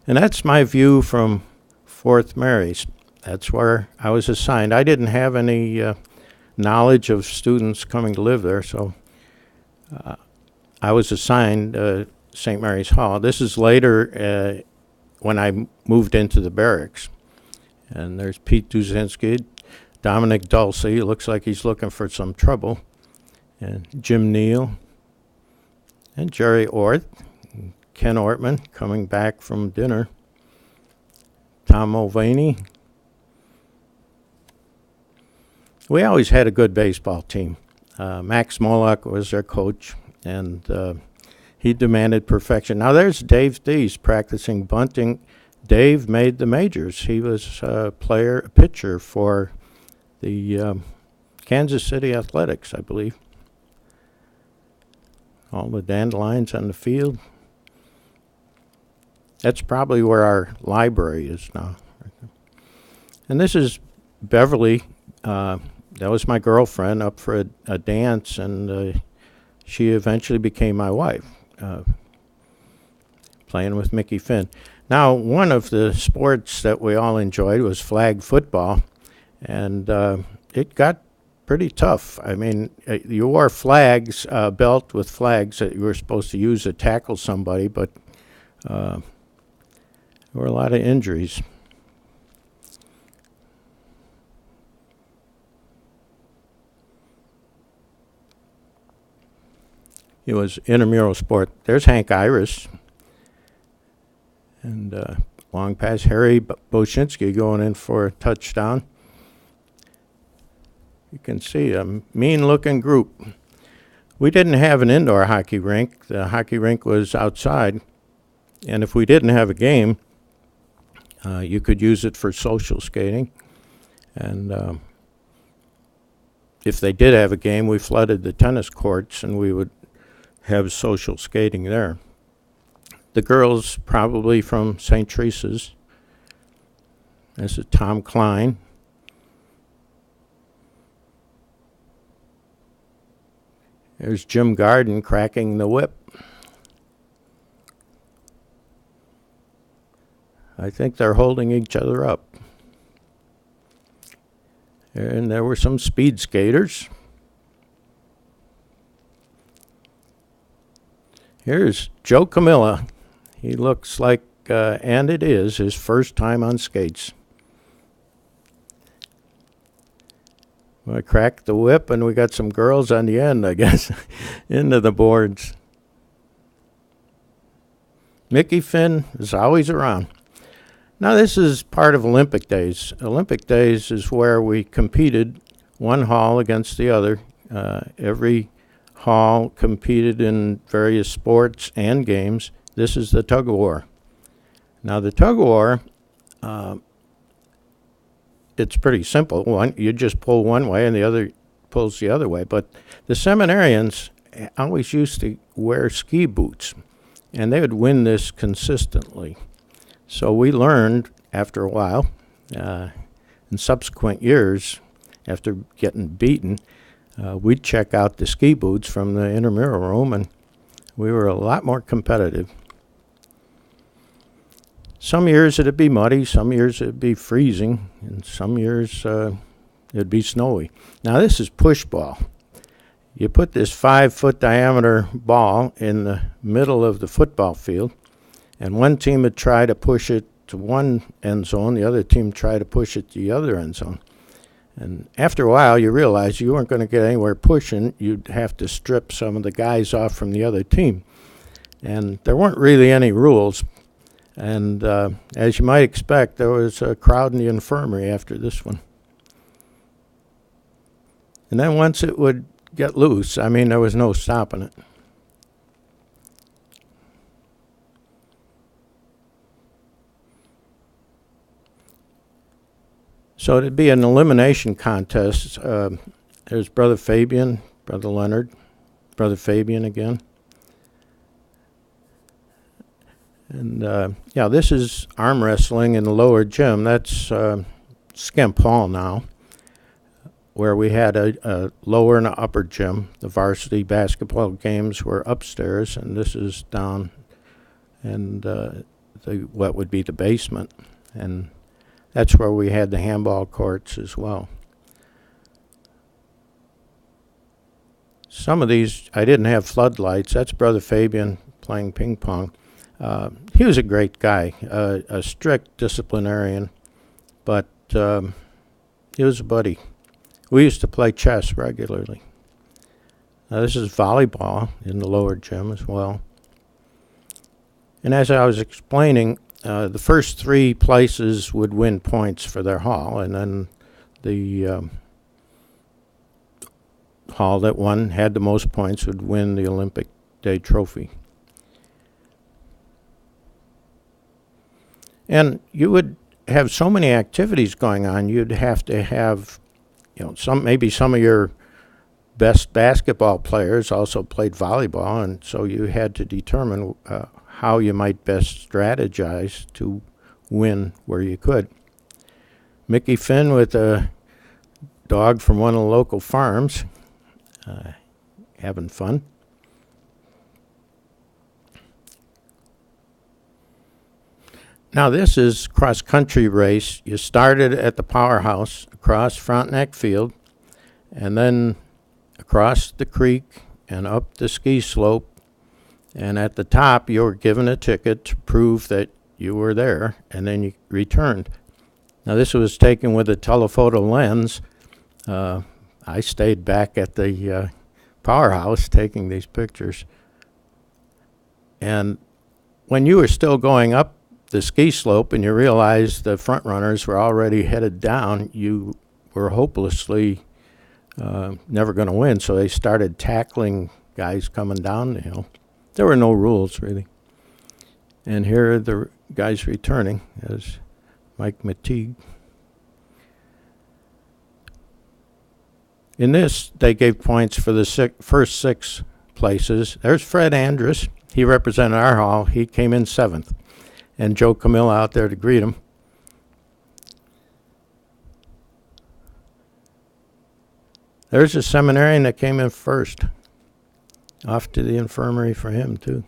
And that's my view from Fort Mary's. That's where I was assigned. I didn't have any knowledge of students coming to live there, so I was assigned St. Mary's Hall. This is later when I moved into the barracks. And there's Pete Duzinski, Dominic Dulce, looks like he's looking for some trouble, and Jim Neal, and Jerry Orth, and Ken Ortman coming back from dinner, Tom Mulvaney. We always had a good baseball team. Max Moloch was their coach, and he demanded perfection. Now there's Dave Deese practicing bunting. Dave made the majors. He was a pitcher for the Kansas City Athletics, I believe. All the dandelions on the field. That's probably where our library is now. And this is Beverly. That was my girlfriend up for a dance, and she eventually became my wife, playing with Mickey Finn. Now, one of the sports that we all enjoyed was flag football, and it got pretty tough. I mean, you wore flags, a belt with flags that you were supposed to use to tackle somebody, but there were a lot of injuries. It was intramural sport. There's Hank Iris. And long pass, Harry Boshinski going in for a touchdown. You can see a mean-looking group. We didn't have an indoor hockey rink. The hockey rink was outside. And if we didn't have a game, you could use it for social skating. And if they did have a game, we flooded the tennis courts, and we would have social skating there. The girls probably from St. Teresa's. This is Tom Klein. There's Jim Garden cracking the whip. I think they're holding each other up. And there were some speed skaters. Here's Joe Camilla. He looks like, and it is, his first time on skates. I cracked the whip, and we got some girls on the end, I guess, into the boards. Mickey Finn is always around. Now, this is part of Olympic Days. Olympic Days is where we competed one hall against the other. Every hall competed in various sports and games. This is the tug of war. Now, the tug of war, it's pretty simple. You just pull one way and the other pulls the other way. But the seminarians always used to wear ski boots, and they would win this consistently. So we learned after a while, in subsequent years, after getting beaten, we'd check out the ski boots from the intramural room, and we were a lot more competitive. Some years it'd be muddy, some years it'd be freezing, and some years it'd be snowy. Now this is push ball. You put this 5-foot diameter ball in the middle of the football field, and one team would try to push it to one end zone, the other team try to push it to the other end zone. And after a while, you realize you weren't going to get anywhere pushing. You'd have to strip some of the guys off from the other team. And there weren't really any rules. And as you might expect, there was a crowd in the infirmary after this one. And then once it would get loose, I mean, there was no stopping it. So it'd be an elimination contest. There's Brother Fabian, Brother Leonard, Brother Fabian again. And, this is arm wrestling in the lower gym. That's Skimp Hall now, where we had a lower and an upper gym. The varsity basketball games were upstairs, and this is down. And what would be the basement, and that's where we had the handball courts as well. Some of these, I didn't have floodlights. That's Brother Fabian playing ping pong. He was a great guy, a strict disciplinarian, but he was a buddy. We used to play chess regularly. This is volleyball in the lower gym as well. And as I was explaining, the first three places would win points for their hall, and then the hall that won had the most points would win the Olympic Day trophy. And you would have so many activities going on, you'd have to have, maybe some of your best basketball players also played volleyball, and so you had to determine how you might best strategize to win where you could. Mickey Finn with a dog from one of the local farms, having fun. Now this is cross-country race. You started at the powerhouse across Frontenac Field, and then across the creek and up the ski slope, and at the top you were given a ticket to prove that you were there, and then you returned. Now this was taken with a telephoto lens. I stayed back at the powerhouse taking these pictures. And when you were still going up the ski slope and you realized the front runners were already headed down, you were hopelessly never going to win. So they started tackling guys coming down the hill. There were no rules, really. And here are the guys returning as Mike Mateague. In this, they gave points for the first 6 places. There's Fred Andrus. He represented our hall. He came in 7th. And Joe Camilla out there to greet him. There's a seminarian that came in 1st. Off to the infirmary for him, too.